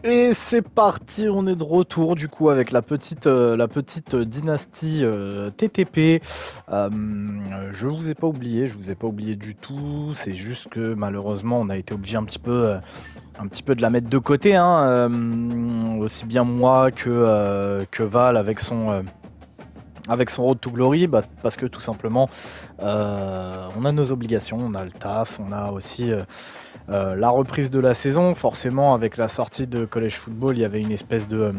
Et c'est parti, on est de retour du coup avec la petite dynastie TTP. Je vous ai pas oublié, je vous ai pas oublié du tout. C'est juste que malheureusement on a été obligé un petit peu de la mettre de côté, hein, aussi bien moi que Val avec son Road to Glory, parce que tout simplement on a nos obligations, on a le taf, on a aussi la reprise de la saison. Forcément, avec la sortie de College Football, il y avait une espèce de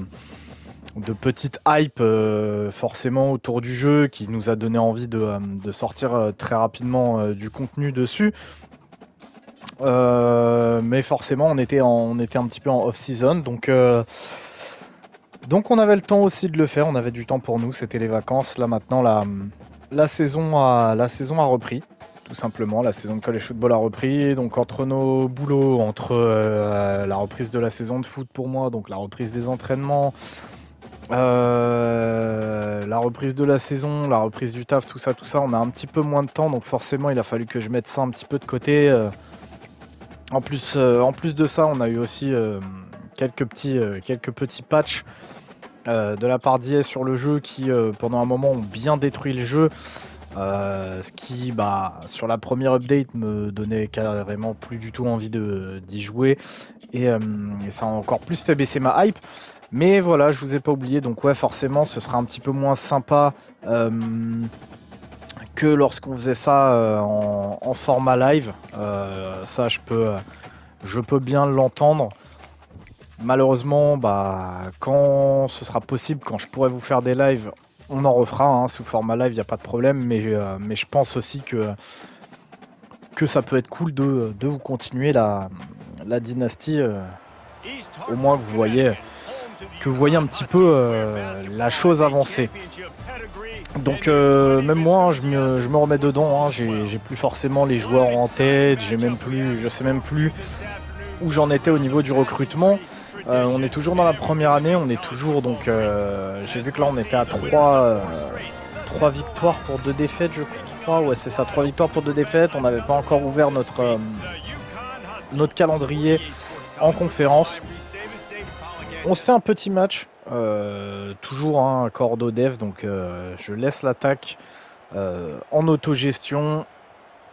petite hype forcément autour du jeu qui nous a donné envie de sortir très rapidement du contenu dessus. Mais forcément, on était un petit peu en off-season, donc on avait le temps aussi de le faire. On avait du temps pour nous, c'était les vacances. Là maintenant, la saison a repris. Tout simplement, la saison de college football a repris. Donc entre nos boulots, entre la reprise de la saison de foot pour moi, donc la reprise des entraînements, la reprise de la saison, la reprise du taf, tout ça, on a un petit peu moins de temps. Donc forcément, il a fallu que je mette ça un petit peu de côté. En plus de ça, on a eu aussi quelques petits patchs de la part d'IS sur le jeu qui, pendant un moment, ont bien détruit le jeu. Ce qui, sur la première update, me donnait carrément plus du tout envie d'y jouer. Et ça a encore plus fait baisser ma hype. Mais voilà, je vous ai pas oublié. Donc ouais, forcément, ce sera un petit peu moins sympa que lorsqu'on faisait ça en format live. Ça, je peux bien l'entendre. Malheureusement, quand ce sera possible, quand je pourrai vous faire des lives, on en refera, hein, sous format live, il n'y a pas de problème, mais je pense aussi que ça peut être cool de vous continuer la dynastie, au moins que vous voyez un petit peu la chose avancer. Donc même moi, hein, je me remets dedans, hein, j'ai plus forcément les joueurs en tête, je sais même plus où j'en étais au niveau du recrutement. On est toujours dans la première année, on est toujours donc j'ai vu que là on était à 3 victoires pour 2 défaites, je crois. Ouais, c'est ça, 3 victoires pour 2 défaites. On n'avait pas encore ouvert notre calendrier en conférence. On se fait un petit match, toujours un cordeau dev, donc je laisse l'attaque en autogestion.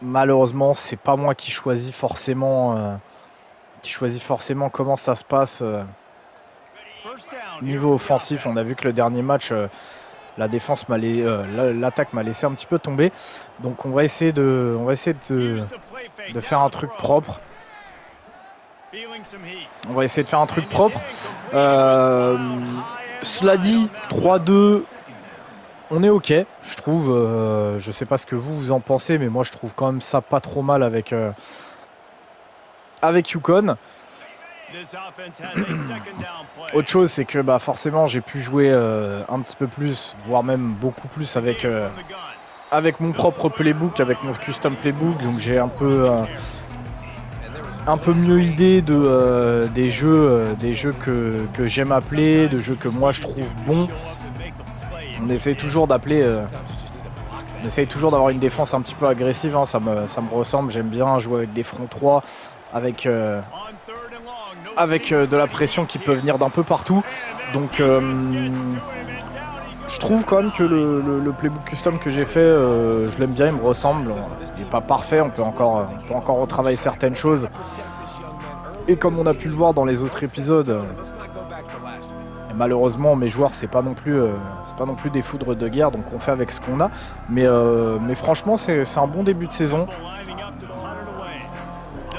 Malheureusement, c'est pas moi qui choisis forcément comment ça se passe niveau offensif. On a vu que le dernier match, la défense l'attaque m'a laissé un petit peu tomber. Donc on va essayer de faire un truc propre. Cela dit, 3-2, on est ok, je trouve. Je sais pas ce que vous en pensez, mais moi je trouve quand même ça pas trop mal avec Yukon. Autre chose, c'est que forcément j'ai pu jouer un petit peu plus, voire même beaucoup plus avec mon propre playbook, avec mon custom playbook. Donc j'ai un peu mieux idée des jeux que j'aime appeler, de jeux que moi je trouve bons. On essaye toujours d'avoir une défense un petit peu agressive, hein. Ça me ressemble. J'aime bien jouer avec des fronts 3, avec de la pression qui peut venir d'un peu partout. Donc je trouve quand même que le playbook custom que j'ai fait, je l'aime bien, il me ressemble. Il n'est pas parfait, on peut encore retravailler certaines choses. Et comme on a pu le voir dans les autres épisodes, malheureusement mes joueurs c'est pas non plus des foudres de guerre, donc on fait avec ce qu'on a. Mais franchement c'est un bon début de saison.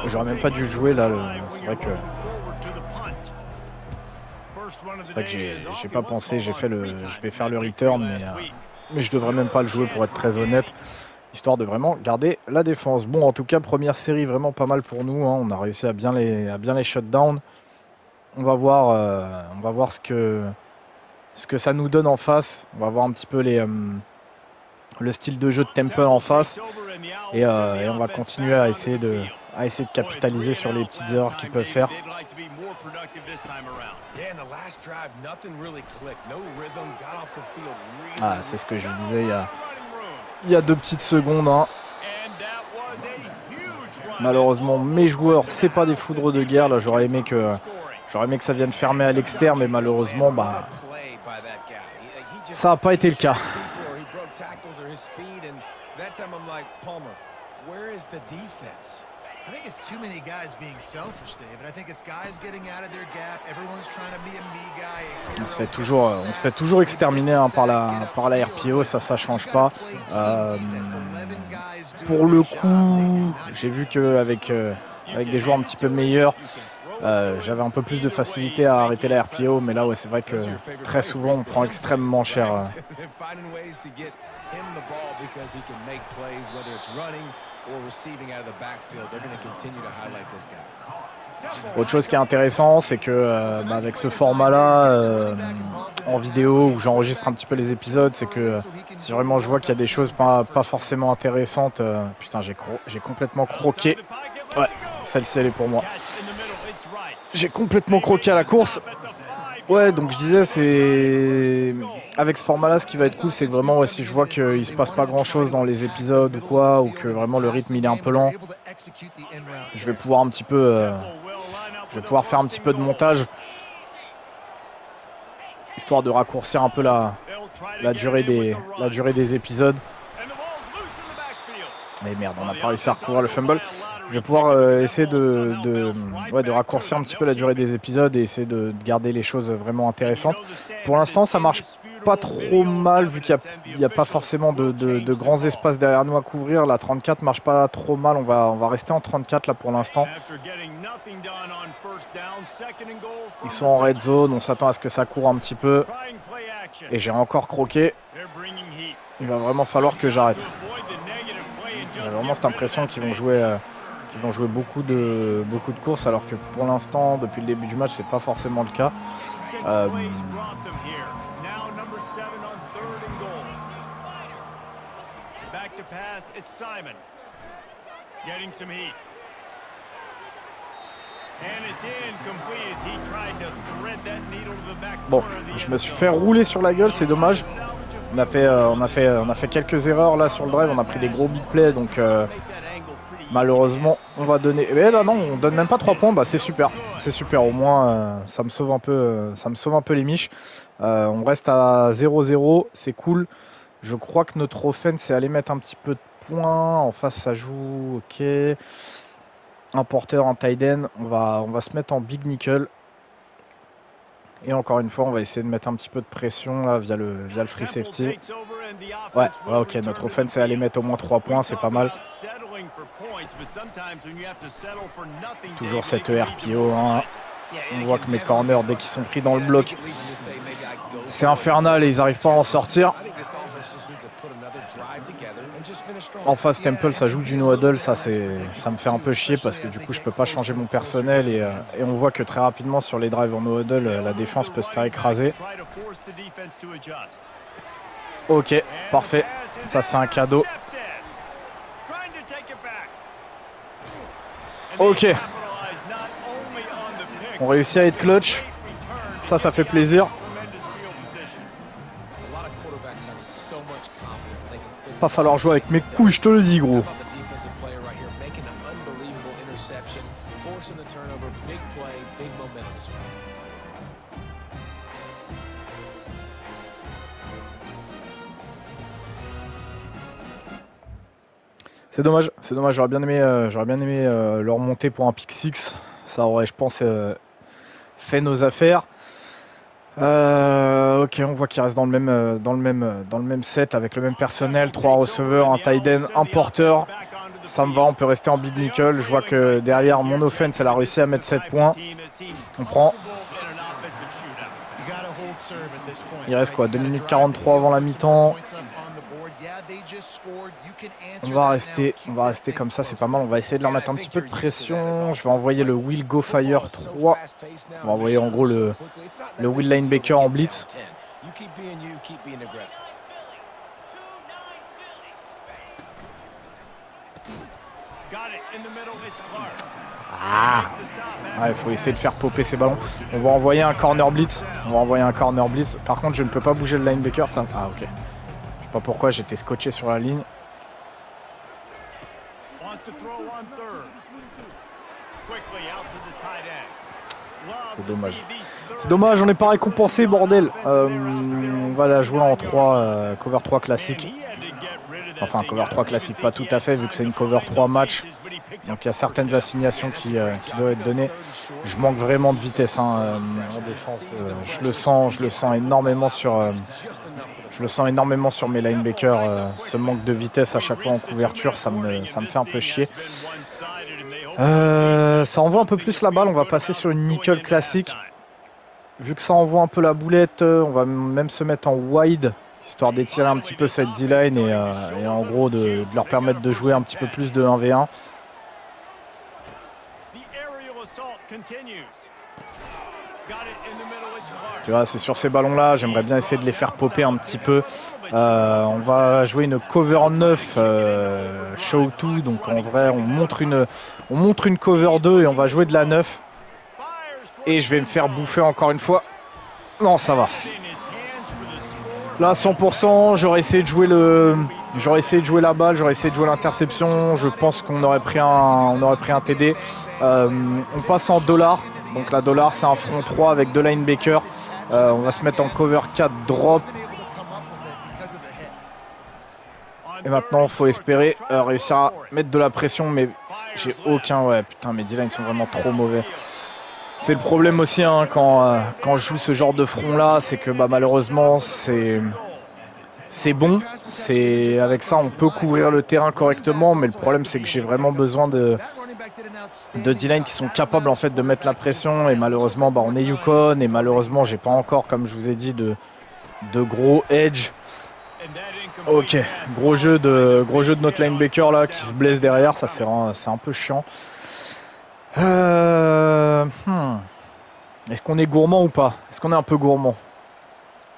J'aurais même pas dû le jouer là. C'est vrai que j'ai pas pensé. Je vais faire le return, mais je devrais même pas le jouer pour être très honnête, histoire de vraiment garder la défense. Bon, en tout cas, première série vraiment pas mal pour nous, hein. On a réussi à bien les shut down. On va voir ce que ça nous donne en face. On va voir un petit peu le style de jeu de Temple en face, et on va continuer à essayer de capitaliser sur les petites erreurs qu'ils peuvent faire. Ah, c'est ce que je vous disais il y a 2 petites secondes, hein. Malheureusement mes joueurs c'est pas des foudres de guerre. Là j'aurais aimé J'aurais aimé que ça vienne fermer à l'extérieur, mais malheureusement, bah, ça n'a pas été le cas. I think it's too many guys being selfish, David. I think it's guys getting out of their gap. Everyone's trying to be a me guy. On se fait toujours exterminer hein, par la RPO, ça change pas. Pour le coup, j'ai vu qu'avec avec des joueurs un petit peu meilleurs, j'avais un peu plus de facilité à arrêter la RPO, mais là ouais, c'est vrai que très souvent on prend extrêmement cher. Autre chose qui est intéressant, c'est que avec ce format-là, en vidéo où j'enregistre un petit peu les épisodes, c'est que si vraiment je vois qu'il y a des choses pas forcément intéressantes, putain j'ai complètement croqué. Ouais, celle-ci elle est pour moi. J'ai complètement croqué à la course. Ouais, donc je disais, c'est avec ce format-là, ce qui va être cool, c'est que vraiment, ouais, si je vois qu'il se passe pas grand-chose dans les épisodes ou quoi, ou que vraiment le rythme il est un peu lent, je vais pouvoir un petit peu, je vais pouvoir faire un petit peu de montage, histoire de raccourcir un peu la durée des épisodes. Mais merde, on n'a pas réussi à recouvrir le fumble. Je vais pouvoir essayer de raccourcir un petit peu la durée des épisodes et essayer de garder les choses vraiment intéressantes. Pour l'instant, ça marche pas trop mal vu qu'il n'y a pas forcément de grands espaces derrière nous à couvrir. La 34 marche pas trop mal. On va rester en 34 là pour l'instant. Ils sont en red zone. On s'attend à ce que ça court un petit peu. Et j'ai encore croqué. Il va vraiment falloir que j'arrête. J'ai vraiment cette impression qu'ils vont jouer beaucoup de courses, alors que pour l'instant, depuis le début du match, c'est pas forcément le cas. Bon, je me suis fait rouler sur la gueule, c'est dommage. On a fait quelques erreurs là sur le drive, on a pris des gros big plays, donc malheureusement on va donner. Mais là non, on donne même pas 3 points, bah c'est super, au moins ça me sauve un peu les miches. On reste à 0-0, c'est cool. Je crois que notre offense c'est aller mettre un petit peu de points. En face ça joue, ok. Un porteur, un tight end, on va se mettre en big nickel. Et encore une fois, on va essayer de mettre un petit peu de pression là, via le free safety. Ouais, ok, notre offense c'est aller mettre au moins 3 points, c'est pas mal. Toujours cette RPO, hein. On voit que mes corners, dès qu'ils sont pris dans le bloc, c'est infernal et ils n'arrivent pas à en sortir. En face, Temple, ça joue du no-huddle, ça me fait un peu chier parce que du coup, je peux pas changer mon personnel et on voit que très rapidement sur les drives en no-huddle, la défense peut se faire écraser. Ok, parfait, ça c'est un cadeau. Ok, on réussit à être clutch, ça fait plaisir. Va falloir jouer avec mes couilles, je te le dis, gros. C'est dommage, j'aurais bien aimé leur monter pour un pick 6. Ça aurait, je pense, fait nos affaires. Ok, on voit qu'il reste dans le même set avec le même personnel, 3 receveurs, un tight end, un porteur. Ça me va, on peut rester en big nickel. Je vois que derrière mon offense, elle a réussi à mettre 7 points. On prend. Il reste quoi, 2 minutes 43 avant la mi-temps. On va rester comme ça, c'est pas mal. On va essayer de leur mettre un petit peu de pression. Je vais envoyer le Will Go Fire 3. On va envoyer en gros le Will Linebacker en blitz. Ah, il faut essayer de faire popper ces ballons. On va envoyer un corner blitz. Par contre, je ne peux pas bouger le linebacker. Ça... Ah, ok. Je sais pas pourquoi j'étais scotché sur la ligne. C'est dommage. C'est dommage, on n'est pas récompensé, bordel. On va la jouer en 3, cover 3 classique. Enfin, cover 3 classique, pas tout à fait, vu que c'est une cover 3 match. Donc il y a certaines assignations qui doivent être données. Je manque vraiment de vitesse en défense. Je le sens énormément sur mes linebackers. Ce manque de vitesse à chaque fois en couverture, ça me fait un peu chier. Ça envoie un peu plus la balle, on va passer sur une nickel classique. Vu que ça envoie un peu la boulette, on va même se mettre en wide, histoire d'étirer un petit peu cette D-line et en gros de leur permettre de jouer un petit peu plus de 1v1. Tu vois, c'est sur ces ballons-là, j'aimerais bien essayer de les faire popper un petit peu. On va jouer une cover 9 show 2, donc en vrai on montre une cover 2 et on va jouer de la 9. Et je vais me faire bouffer encore une fois. Non, ça va. Là 100%, j'aurais essayé de jouer la balle, j'aurais essayé de jouer l'interception. Je pense qu'on aurait pris un TD. On passe en dollar. Donc la dollar c'est un front 3 avec 2 linebackers. On va se mettre en cover 4 drop. Et maintenant il faut espérer réussir à mettre de la pression, mais j'ai aucun... Ouais putain, mes D-line sont vraiment trop mauvais. C'est le problème aussi hein, quand je joue ce genre de front là, c'est que bah, malheureusement c'est bon, avec ça on peut couvrir le terrain correctement, mais le problème c'est que j'ai vraiment besoin de D-line qui sont capables en fait de mettre la pression, et malheureusement bah, on est Yukon et malheureusement j'ai pas encore, comme je vous ai dit, de gros edge. Ok, gros jeu de notre linebacker là qui se blesse derrière, ça c'est un peu chiant. Est-ce qu'on est gourmand ou pas? Est-ce qu'on est un peu gourmand?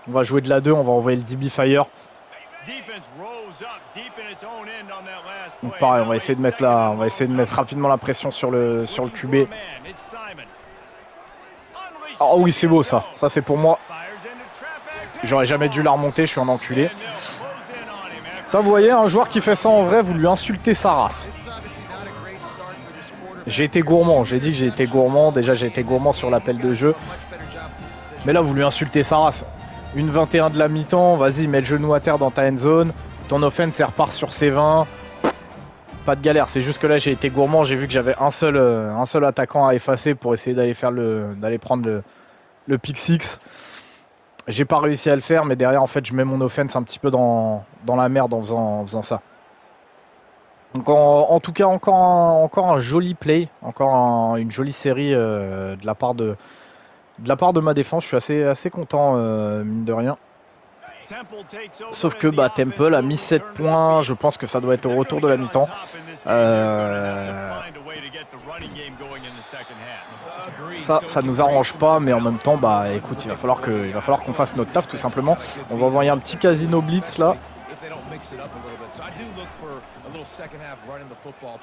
On va jouer de la 2, on va envoyer le DB Fire. Donc pareil, on va essayer de mettre rapidement la pression sur le QB. Oh oui, c'est beau ça. Ça c'est pour moi. J'aurais jamais dû la remonter, je suis un enculé. Ça, vous voyez, un joueur qui fait ça en vrai, vous lui insultez sa race. J'ai été gourmand, j'ai dit que j'ai été gourmand. Déjà, j'ai été gourmand sur l'appel de jeu. Mais là, vous lui insultez sa race. Une 21 de la mi-temps, vas-y, mets le genou à terre dans ta end zone. Ton offense, elle repart sur ses 20. Pas de galère, c'est juste que là, j'ai été gourmand. J'ai vu que j'avais un seul attaquant à effacer pour essayer d'aller prendre le pick 6. J'ai pas réussi à le faire, mais derrière, en fait, je mets mon offense un petit peu dans la merde en faisant ça. Donc en tout cas encore un joli play, une jolie série de la part de ma défense. Je suis assez content mine de rien. Sauf que bah, Temple a mis 7 points, je pense que ça doit être au retour de la mi-temps. Ça nous arrange pas, mais en même temps bah écoute, il va falloir qu'on fasse notre taf tout simplement. On va envoyer un petit casino blitz là.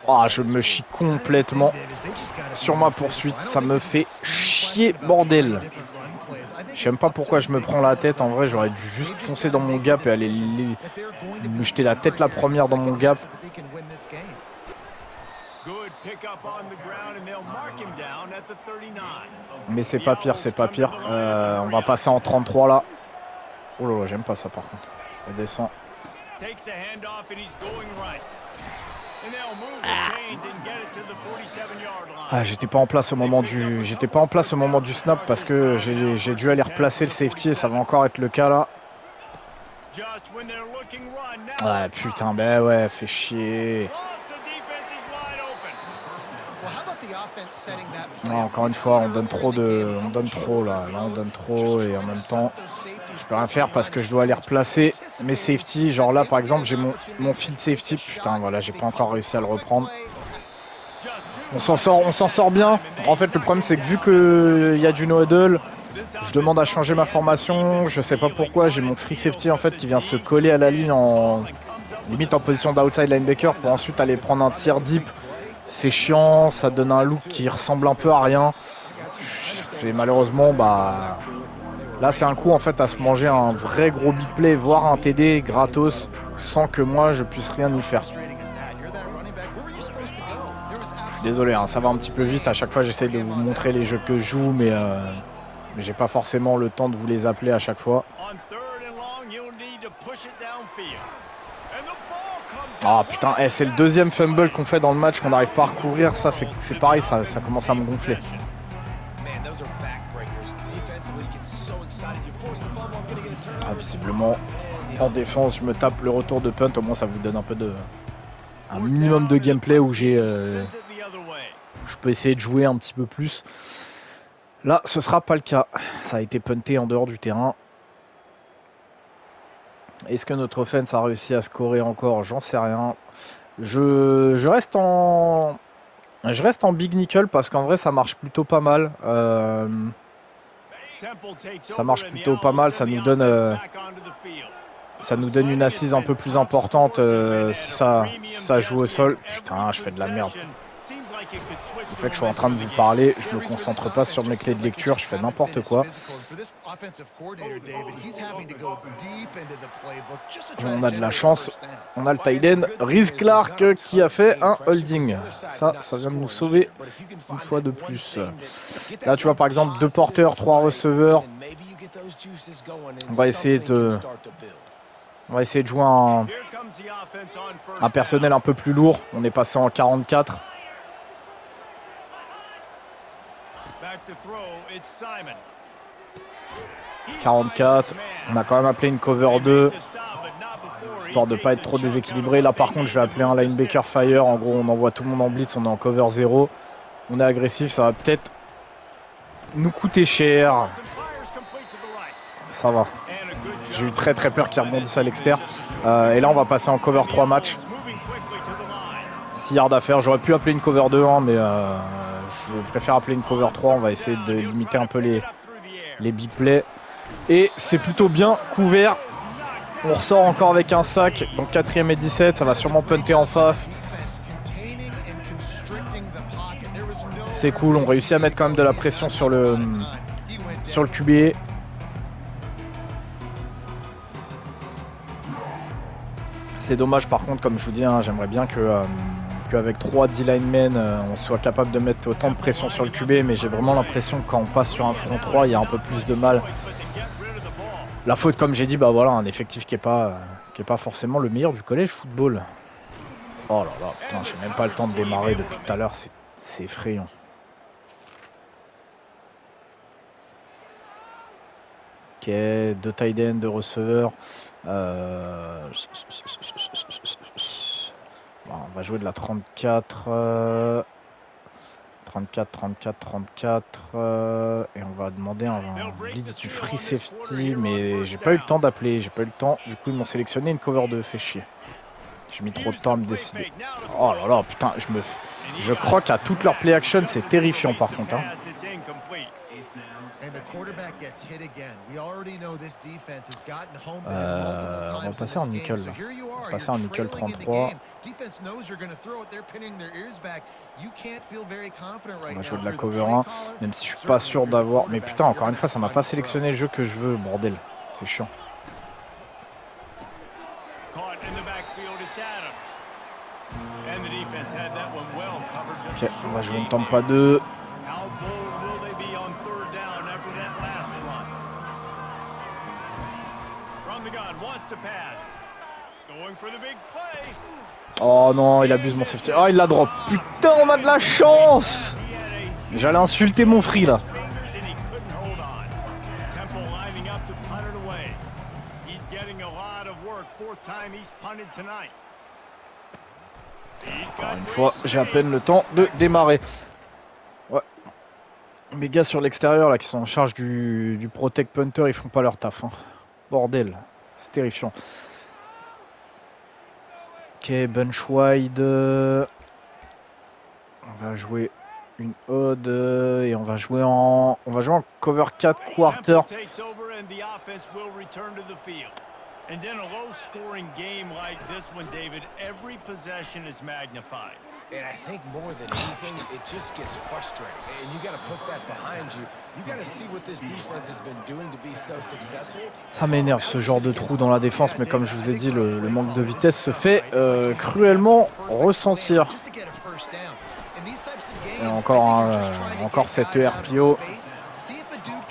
Ah, je me chie complètement sur ma poursuite, ça me fait chier, bordel. Je sais même pas pourquoi je me prends la tête, en vrai j'aurais dû juste foncer dans mon gap et aller me jeter la tête la première dans mon gap. Mais c'est pas pire, c'est pas pire. On va passer en 33 là. Oh là là, j'aime pas ça par contre. Elle descend. Ah, j'étais pas en place au moment du snap parce que j'ai dû aller replacer le safety et ça va encore être le cas là. Ouais putain, ben ouais, fait chier. Non, encore une fois, on donne trop là. Là on donne trop et en même temps je peux rien faire parce que je dois aller replacer mes safety. Genre là par exemple j'ai mon field safety. Putain voilà, j'ai pas encore réussi à le reprendre. On s'en sort bien. En fait le problème c'est que vu qu'il y a du no huddle, je demande à changer ma formation. Je sais pas pourquoi, j'ai mon free safety en fait qui vient se coller à la ligne limite en position d'outside linebacker pour ensuite aller prendre un tir deep. C'est chiant, ça donne un look qui ressemble un peu à rien. Et malheureusement bah là c'est un coup en fait à se manger un vrai gros big play, voire un TD gratos sans que moi je puisse rien y faire. Désolé, hein, ça va un petit peu vite. À chaque fois, j'essaye de vous montrer les jeux que je joue, mais j'ai pas forcément le temps de vous les appeler à chaque fois. Ah putain, c'est le deuxième fumble qu'on fait dans le match qu'on n'arrive pas à recouvrir. Ça, c'est pareil, ça commence à me gonfler. Ah, visiblement, en défense, je me tape le retour de punt. Au moins, ça vous donne un minimum de gameplay où je peux essayer de jouer un petit peu plus. Là, ce sera pas le cas. Ça a été punté en dehors du terrain. Est-ce que notre offense a réussi à scorer encore? J'en sais rien. Je reste en big nickel parce qu'en vrai, ça marche plutôt pas mal. Ça marche plutôt pas mal. Ça nous donne une assise un peu plus importante si ça joue au sol. Putain, je fais de la merde. En fait, je suis en train de vous parler, je me concentre pas sur mes clés de lecture, je fais n'importe quoi. On a de la chance, on a le tight end Reese Clark qui a fait un holding. Ça vient de nous sauver une fois de plus. Là, tu vois, par exemple, 2 porteurs, 3 receveurs. On va essayer de jouer un personnel un peu plus lourd. On est passé en 44. 44, on a quand même appelé une cover 2 histoire de pas être trop déséquilibré. Là par contre je vais appeler un linebacker fire. En gros on envoie tout le monde en blitz, on est en cover 0, on est agressif, ça va peut-être nous coûter cher. Ça va, j'ai eu très peur qu'il rebondisse à l'extérieur. Et là on va passer en cover 3 match. 6 yards à faire, j'aurais pu appeler une cover 2 hein, mais je préfère appeler une cover 3. On va essayer de limiter un peu les big plays. Et c'est plutôt bien couvert. On ressort encore avec un sac. Donc 4ème et 17. Ça va sûrement punter en face. C'est cool. On réussit à mettre quand même de la pression sur le QB. C'est dommage par contre, comme je vous dis, hein, j'aimerais bien qu'avec 3 D-linemen, on soit capable de mettre autant de pression sur le QB, mais j'ai vraiment l'impression que quand on passe sur un front 3, il y a un peu plus de mal. La faute, comme j'ai dit, bah voilà, un effectif qui est pas forcément le meilleur du collège football. Oh là là, putain, j'ai même pas le temps de démarrer depuis tout à l'heure, c'est effrayant. Ok, 2 tight ends, 2 receveurs. Bon, on va jouer de la 34. 34 et on va demander un blitz du free safety, mais j'ai pas eu le temps d'appeler, du coup ils m'ont sélectionné une cover 2, fait chier. J'ai mis trop de temps à me décider. Oh là là, putain, je crois qu'à toute leur play action c'est terrifiant par contre hein. On va passer en nickel là. On va passer en nickel 33. On va jouer de la cover 1, même si je suis pas sûr d'avoir. Mais putain, encore une fois, ça m'a pas sélectionné le jeu que je veux, bordel. C'est chiant. Ok, on va jouer une Tampa 2. Oh non, il abuse mon safety. Oh, il la drop. Putain, on a de la chance. J'allais insulter mon free là. Encore une fois, j'ai à peine le temps de démarrer. Ouais. Mes gars sur l'extérieur là qui sont en charge du protect punter, ils font pas leur taf. Hein. Bordel, c'est terrifiant. Ok, bunch wide. On va jouer une odd et on va jouer en cover 4 quarter. And then a low-scoring game like this one, David, every possession is magnified. And I think more than anything, it just gets frustrating. And you got to put that behind you. You got to see what this defense has been doing to be so successful. Ça m'énerve ce genre de trou dans la défense, mais comme je vous ai dit, le manque de vitesse se fait cruellement ressentir. Et encore cette ERPO.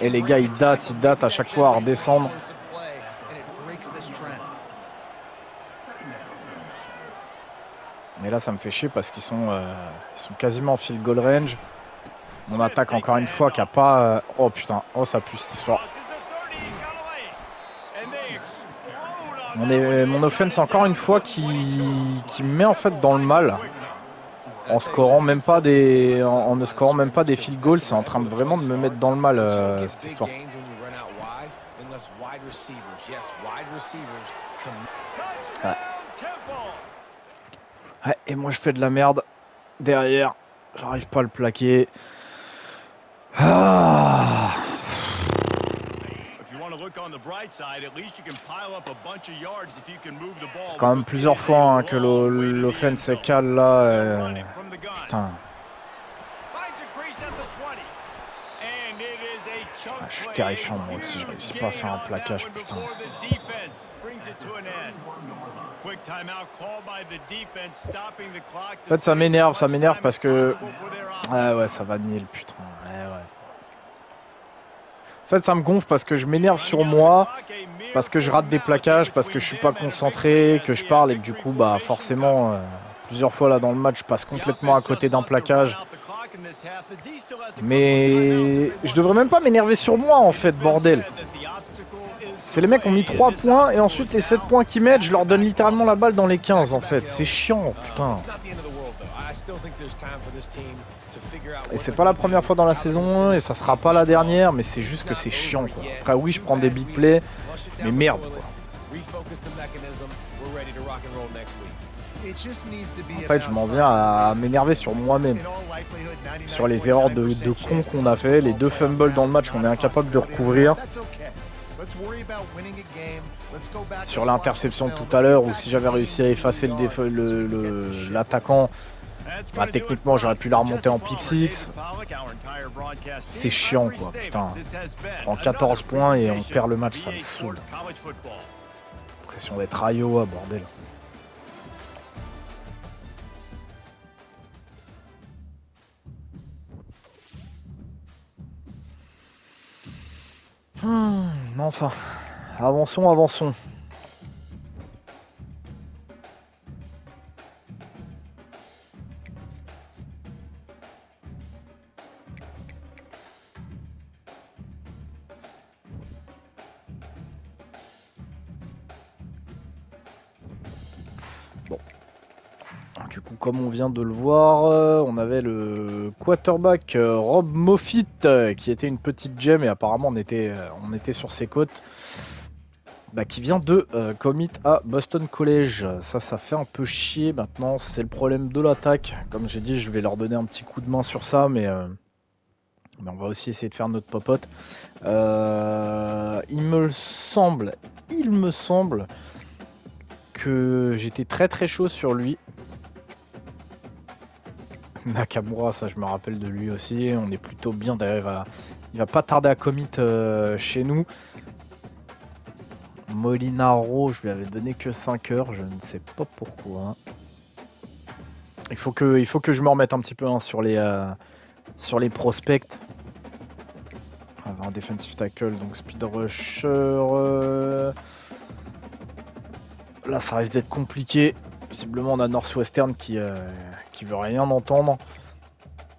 Et les gars, ils datent à chaque fois à redescendre. Mais là, ça me fait chier parce qu'ils sont quasiment en field goal range. Mon attaque, encore une fois, qui a pas... Oh putain, oh ça pue cette histoire. Mon offense, encore une fois, qui me met en fait dans le mal. En scorant même pas des, en ne scorant même pas des field goals, c'est en train de vraiment de me mettre dans le mal cette histoire. Ouais. Ouais, et moi je fais de la merde derrière, j'arrive pas à le plaquer. Ah. Quand même plusieurs fois hein, que l'offense est cale là. Putain. Ah, je suis terrifiant moi aussi, je réussis pas à faire un plaquage, putain. En fait ça m'énerve parce que... Ah ouais, ça va nier le putain. Ouais. En fait ça me gonfle parce que je m'énerve sur moi, parce que je rate des plaquages, parce que je suis pas concentré, que je parle et que du coup bah forcément plusieurs fois là dans le match je passe complètement à côté d'un plaquage. Mais je devrais même pas m'énerver sur moi en fait, bordel. C'est les mecs qui ont mis 3 points et ensuite les 7 points qu'ils mettent, je leur donne littéralement la balle dans les 15 en fait. C'est chiant, putain. Et c'est pas la première fois dans la saison et ça sera pas la dernière, mais c'est juste que c'est chiant quoi. Après oui, je prends des big plays, mais merde quoi. En fait, je m'en viens à m'énerver sur moi-même. Sur les erreurs de con qu'on a fait, les 2 fumbles dans le match qu'on est incapable de recouvrir. Sur l'interception de tout à l'heure, ou si j'avais réussi à effacer l'attaquant, bah, techniquement j'aurais pu la remonter en pick 6. C'est chiant quoi, putain. On prend 14 points et on perd le match, ça me saoule. Pression d'être Iowa, bordel. Enfin, avançons. Bon. Du coup, comme on vient de le voir, on avait le quarterback Rob Moffitt qui était une petite gemme et apparemment on était sur ses côtes. Bah, qui vient de commit à Boston College. Ça fait un peu chier maintenant, c'est le problème de l'attaque. Comme j'ai dit, je vais leur donner un petit coup de main sur ça, mais on va aussi essayer de faire notre popote. Il me semble que j'étais très chaud sur lui. Nakamura, ça je me rappelle de lui aussi, on est plutôt bien d'ailleurs, il va pas tarder à commit chez nous. Molinaro, je lui avais donné que 5 heures, je ne sais pas pourquoi. Il faut que je me remette un petit peu hein, sur les prospects. On va avoir un defensive tackle, donc speed rusher. Là ça risque d'être compliqué. Visiblement on a Northwestern qui veut rien entendre.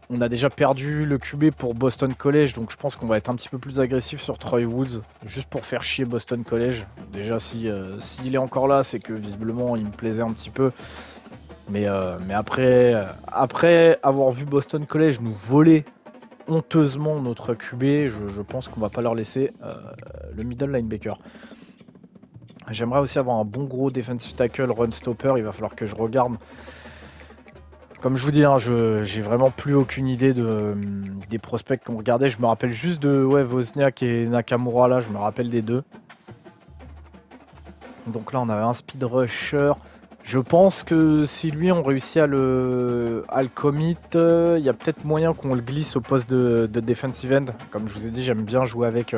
On a déjà perdu le QB pour Boston College, donc je pense qu'on va être un petit peu plus agressif sur Troy Woods, juste pour faire chier Boston College. Déjà, s'il est encore là, c'est que visiblement il me plaisait un petit peu. Mais après avoir vu Boston College nous voler honteusement notre QB, je pense qu'on va pas leur laisser le middle linebacker. J'aimerais aussi avoir un bon gros defensive tackle, run stopper, il va falloir que je regarde. Comme je vous dis, hein, j'ai vraiment plus aucune idée des prospects qu'on regardait. Je me rappelle juste de Wozniak et Nakamura, là, je me rappelle des deux. Donc là, on avait un speed rusher. Je pense que si lui, on réussit à le commit, il y a peut-être moyen qu'on le glisse au poste de defensive end. Comme je vous ai dit, j'aime bien jouer avec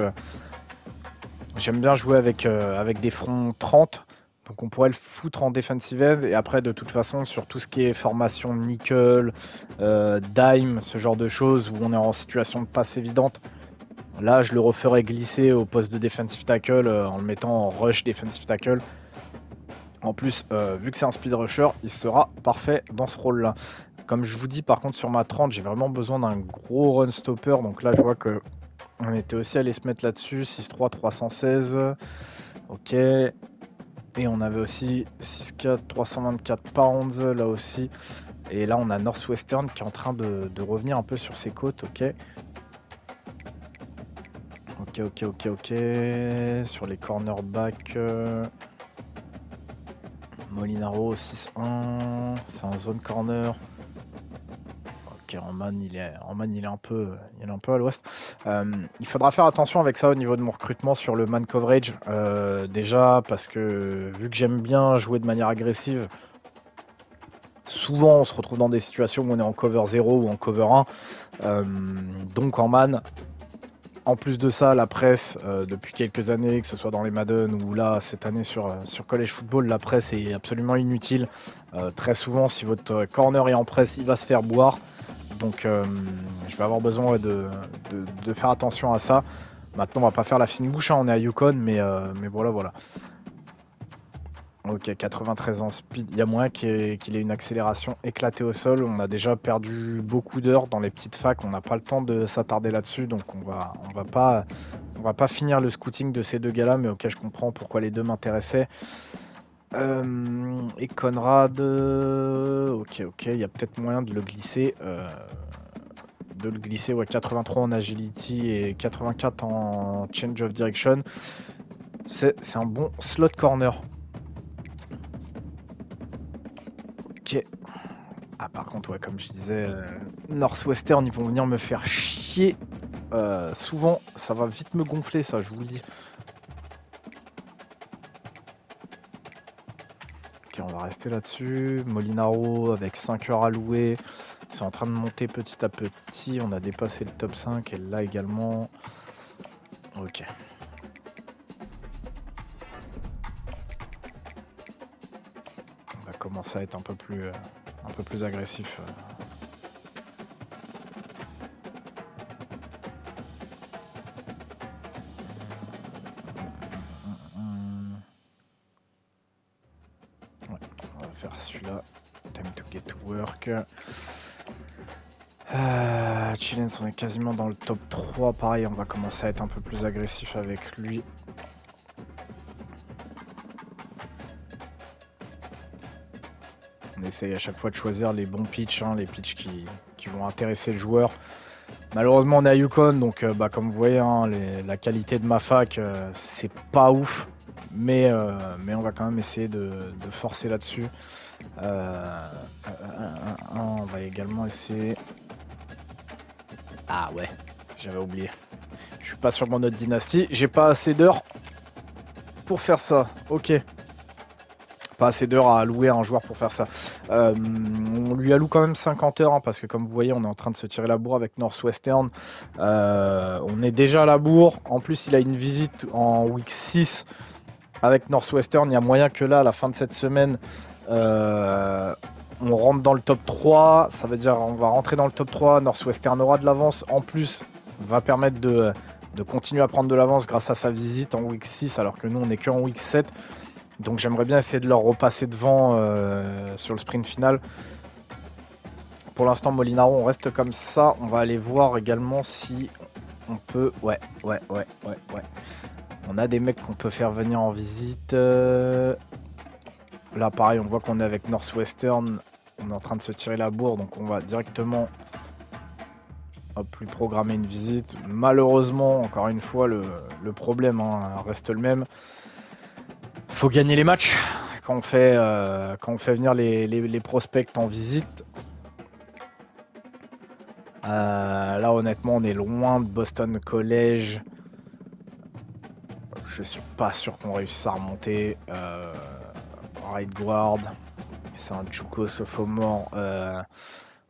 des fronts 30. Donc on pourrait le foutre en defensive end et après de toute façon sur tout ce qui est formation nickel, dime, ce genre de choses où on est en situation de passe évidente, là je le referais glisser au poste de defensive tackle en le mettant en rush defensive tackle. En plus, vu que c'est un speed rusher, il sera parfait dans ce rôle-là. Comme je vous dis, par contre, sur ma 30, j'ai vraiment besoin d'un gros run stopper. Donc là, je vois que on était aussi allé se mettre là-dessus. 6'3", 316. Ok. Et on avait aussi 6'4", 324 pounds là aussi. Et là, on a Northwestern qui est en train de revenir un peu sur ses côtes. Ok. Ok. Sur les cornerbacks. Molinaro 6-1, c'est un zone corner. Ok, en man il est un peu à l'ouest. Il faudra faire attention avec ça au niveau de mon recrutement sur le man coverage. Déjà parce que vu que j'aime bien jouer de manière agressive, souvent on se retrouve dans des situations où on est en cover 0 ou en cover 1. Donc en man, en plus de ça, la presse, depuis quelques années, que ce soit dans les Madden ou là, cette année sur College Football, la presse est absolument inutile. Très souvent, si votre corner est en presse, il va se faire boire. Donc je vais avoir besoin de faire attention à ça. Maintenant, on va pas faire la fine bouche, hein, on est à Yukon, mais voilà. Ok, 93 en speed, il y a moyen qu'il ait une accélération éclatée au sol. On a déjà perdu beaucoup d'heures dans les petites facs, on n'a pas le temps de s'attarder là-dessus, donc on va pas finir le scouting de ces deux gars-là, mais ok, je comprends pourquoi les deux m'intéressaient. Et Conrad, ok, il y a peut-être moyen de le glisser. Ouais, 83 en agility et 84 en change of direction. C'est un bon slot corner. Ok. Ah par contre ouais, comme je disais, Northwestern ils vont venir me faire chier. Souvent ça va vite me gonfler ça, je vous le dis. Ok, on va rester là-dessus. Molinaro avec 5 heures allouées. C'est en train de monter petit à petit. On a dépassé le top 5 et là également. Ok. On va commencer à être un peu plus agressif. Ouais, on va faire celui-là. Time to get to work. Chillens, on est quasiment dans le top 3. Pareil, on va commencer à être un peu plus agressif avec lui. On essaye à chaque fois de choisir les bons pitchs, hein, les pitchs qui vont intéresser le joueur. Malheureusement, on est à Yukon, donc comme vous voyez, hein, la qualité de ma fac, c'est pas ouf. Mais on va quand même essayer de forcer là-dessus. On va également essayer... Ah ouais, j'avais oublié. Je suis pas sur mon autre dynastie. J'ai pas assez d'heures pour faire ça. Ok. Pas assez d'heures à allouer à un joueur pour faire ça. On lui alloue quand même 50 heures, hein, parce que comme vous voyez, on est en train de se tirer la bourre avec Northwestern. On est déjà à la bourre. En plus, il a une visite en week 6 avec Northwestern. Il y a moyen que là, à la fin de cette semaine, on rentre dans le top 3. Ça veut dire on va rentrer dans le top 3. Northwestern aura de l'avance. En plus, va permettre de continuer à prendre de l'avance grâce à sa visite en week 6, alors que nous, on n'est qu'en week 7. Donc j'aimerais bien essayer de leur repasser devant sur le sprint final. Pour l'instant, Molinaro, on reste comme ça. On va aller voir également si on peut... Ouais. On a des mecs qu'on peut faire venir en visite. Là, pareil, on voit qu'on est avec Northwestern. On est en train de se tirer la bourre, donc on va directement lui programmer une visite. Malheureusement, encore une fois, le problème reste le même. Faut gagner les matchs quand on fait venir les prospects en visite. Là honnêtement on est loin de Boston College. Je suis pas sûr qu'on réussisse à remonter. Right guard. C'est un Juco sophomore.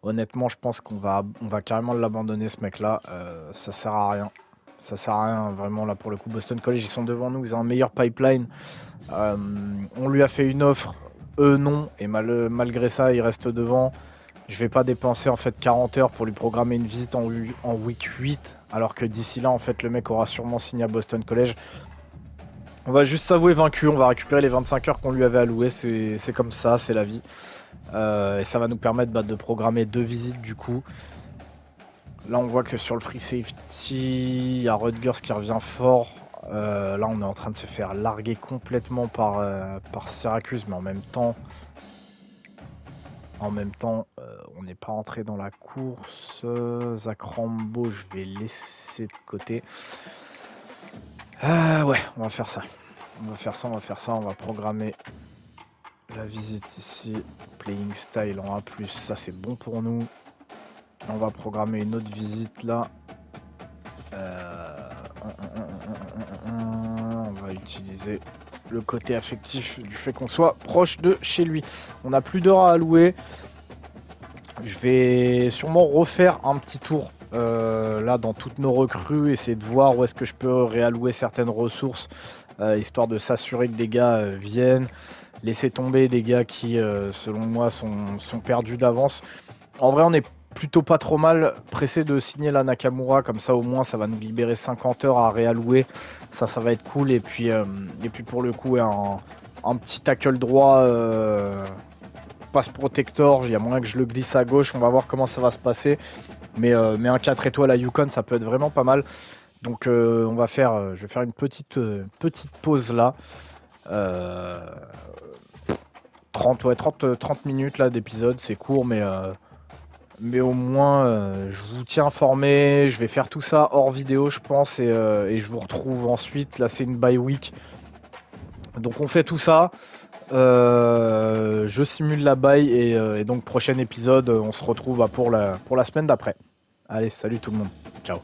Honnêtement je pense qu'on va carrément l'abandonner ce mec là. Ça sert à rien. Ça sert à rien vraiment là pour le coup. Boston College ils sont devant nous, ils ont un meilleur pipeline. On lui a fait une offre, eux non, et malgré ça ils restent devant. Je vais pas dépenser en fait 40 heures pour lui programmer une visite en week 8, alors que d'ici là en fait le mec aura sûrement signé à Boston College. On va juste s'avouer vaincu, on va récupérer les 25 heures qu'on lui avait allouées, c'est comme ça, c'est la vie. Et ça va nous permettre de programmer 2 visites du coup. Là on voit que sur le free safety, il y a Rutgers qui revient fort. Là on est en train de se faire larguer complètement par Syracuse, mais en même temps, on n'est pas rentré dans la course. Zach Rambo, je vais laisser de côté. Ouais, on va faire ça. On va programmer la visite ici. Playing style en A+, ça c'est bon pour nous. On va programmer une autre visite là. On va utiliser le côté affectif du fait qu'on soit proche de chez lui. On n'a plus d'heures à allouer. Je vais sûrement refaire un petit tour là dans toutes nos recrues, essayer de voir où est-ce que je peux réallouer certaines ressources, histoire de s'assurer que des gars viennent, laisser tomber des gars qui selon moi sont perdus d'avance. En vrai on est plutôt pas trop mal pressé de signer la Nakamura, comme ça au moins ça va nous libérer 50 heures à réallouer, ça va être cool. Et puis pour le coup un petit tackle droit passe protector, il y a moyen que je le glisse à gauche, on va voir comment ça va se passer, mais un 4 étoiles à Yukon ça peut être vraiment pas mal. Donc je vais faire une petite pause là, 30 minutes là d'épisode, c'est court, mais au moins je vous tiens informé. Je vais faire tout ça hors vidéo je pense, et je vous retrouve ensuite. Là c'est une bye week, donc on fait tout ça. Je simule la bye et donc prochain épisode on se retrouve pour la semaine d'après. Allez, salut tout le monde, ciao.